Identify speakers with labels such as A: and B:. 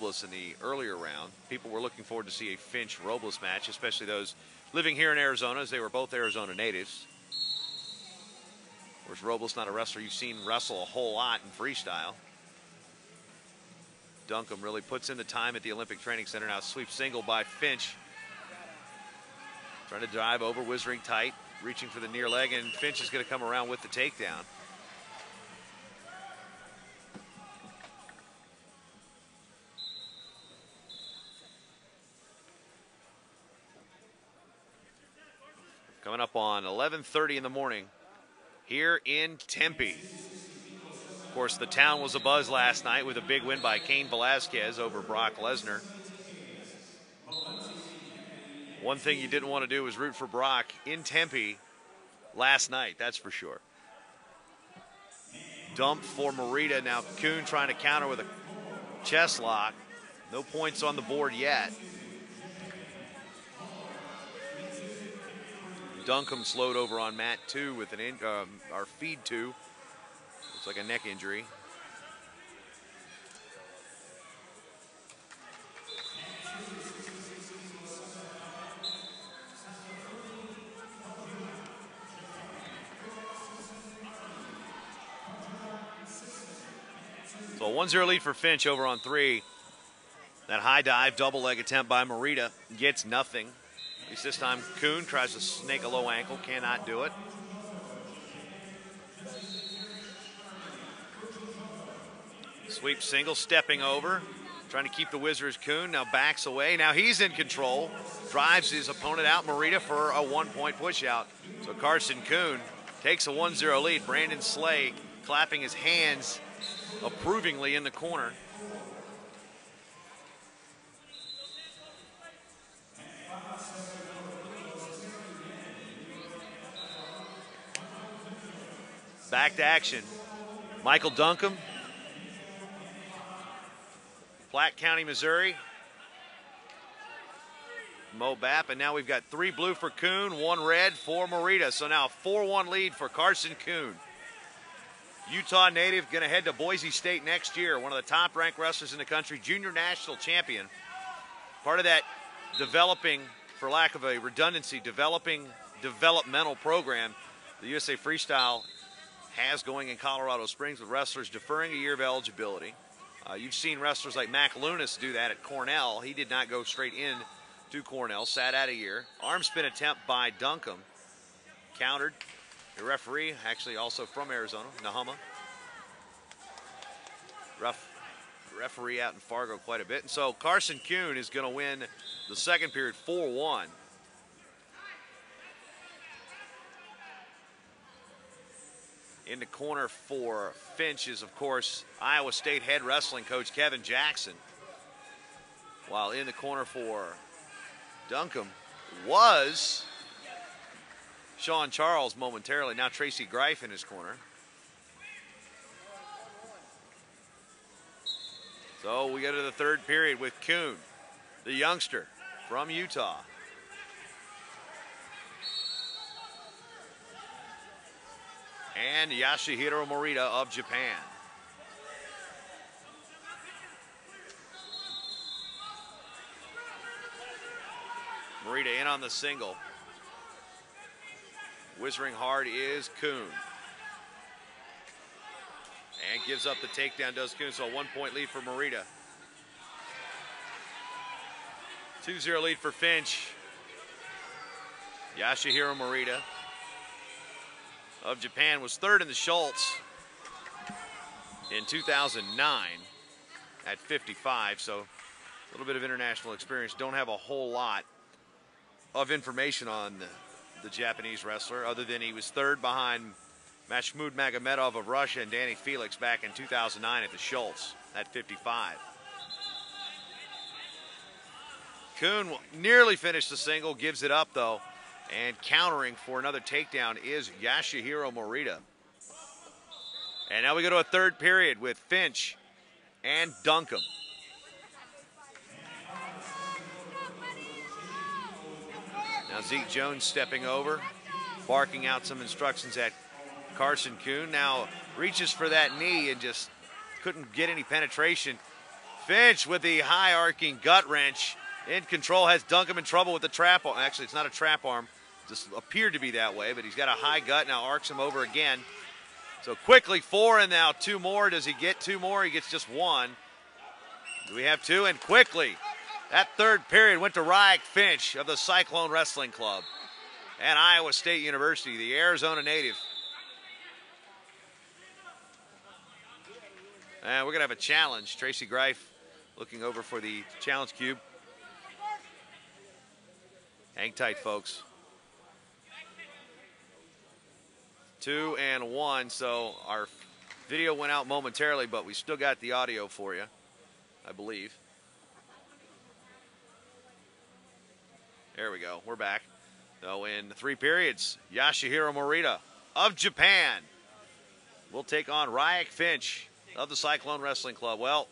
A: Robles in the earlier round. People were looking forward to see a Finch-Robles match, especially those living here in Arizona, as they were both Arizona natives. Of course, Robles not a wrestler you've seen wrestle a whole lot in freestyle. Duncombe really puts in the time at the Olympic Training Center. Now sweep single by Finch. Trying to drive over, whizzing tight, reaching for the near leg, and Finch is going to come around with the takedown. Coming up on 11:30 in the morning here in Tempe. Of course, the town was abuzz last night with a big win by Cain Velasquez over Brock Lesnar. One thing you didn't want to do was root for Brock in Tempe last night, that's for sure. Dump for Morita. Now Kuhn trying to counter with a chest lock. No points on the board yet. Duncombe slowed over on mat 2 with an our feed 2. Looks like a neck injury. So a 1-0 lead for Finch over on 3. That high dive double leg attempt by Morita gets nothing. At least this time Kuhn tries to snake a low ankle, cannot do it. Sweep single, stepping over, trying to keep the Wizards. Kuhn now backs away. Now he's in control, drives his opponent out, Morita, for a 1-point push out. So Carson Kuhn takes a 1-0 lead. Brandon Slay clapping his hands approvingly in the corner. Back to action. Michael Duncombe, Platte County, Missouri. Mo Bapp, and now we've got 3 blue for Kuhn, 1 red for Morita. So now a 4-1 lead for Carson Kuhn. Utah native, going to head to Boise State next year. One of the top-ranked wrestlers in the country, junior national champion. Part of that developing, for lack of a redundancy, developmental program the USA Freestyle has going in Colorado Springs, with wrestlers deferring a year of eligibility. You've seen wrestlers like Mac Lunas do that at Cornell. He did not go straight in to Cornell, sat out a year. Arm spin attempt by Duncombe, countered. The referee, actually also from Arizona, Nahama. Referee out in Fargo quite a bit. And so Carson Kuhn is going to win the second period 4-1. In the corner for Finch is, of course, Iowa State head wrestling coach Kevin Jackson. While in the corner for Duncombe was Sean Charles momentarily. Now Tracy Greif in his corner. So we go to the third period with Kuhn, the youngster from Utah. And Yasuhiro Morita of Japan. Morita in on the single. Whizzing hard is Kuhn. And gives up the takedown, does Kuhn, so a 1-point lead for Morita. 2-0 lead for Finch. Yasuhiro Morita of Japan was third in the Schultz in 2009 at 55, so a little bit of international experience. Don't have a whole lot of information on the Japanese wrestler, other than he was third behind Mahmoud Magomedov of Russia and Danny Felix back in 2009 at the Schultz at 55. Kuhn nearly finished the single, gives it up though, and countering for another takedown is Yasuhiro Morita. And now we go to a third period with Finch and Duncombe. Now Zeke Jones stepping over, barking out some instructions at Carson Kuhn. Now reaches for that knee and just couldn't get any penetration. Finch with the high arcing gut wrench. In control, has Duncombe in trouble with the trap arm. Actually, it's not a trap arm. Just appeared to be that way, but he's got a high gut. Now arcs him over again. So quickly 4 and now 2 more. Does he get 2 more? He gets just 1. Do we have 2? And quickly, that third period went to Ryak Finch of the Cyclone Wrestling Club and Iowa State University, the Arizona native. And we're going to have a challenge. Tracy Greif looking over for the challenge cube. Hang tight, folks. 2 and 1, so our video went out momentarily, but we still got the audio for you, I believe. There we go, we're back. So in 3 periods, Yasuhiro Morita of Japan will take on Ryak Finch of the Cyclone Wrestling Club. Well,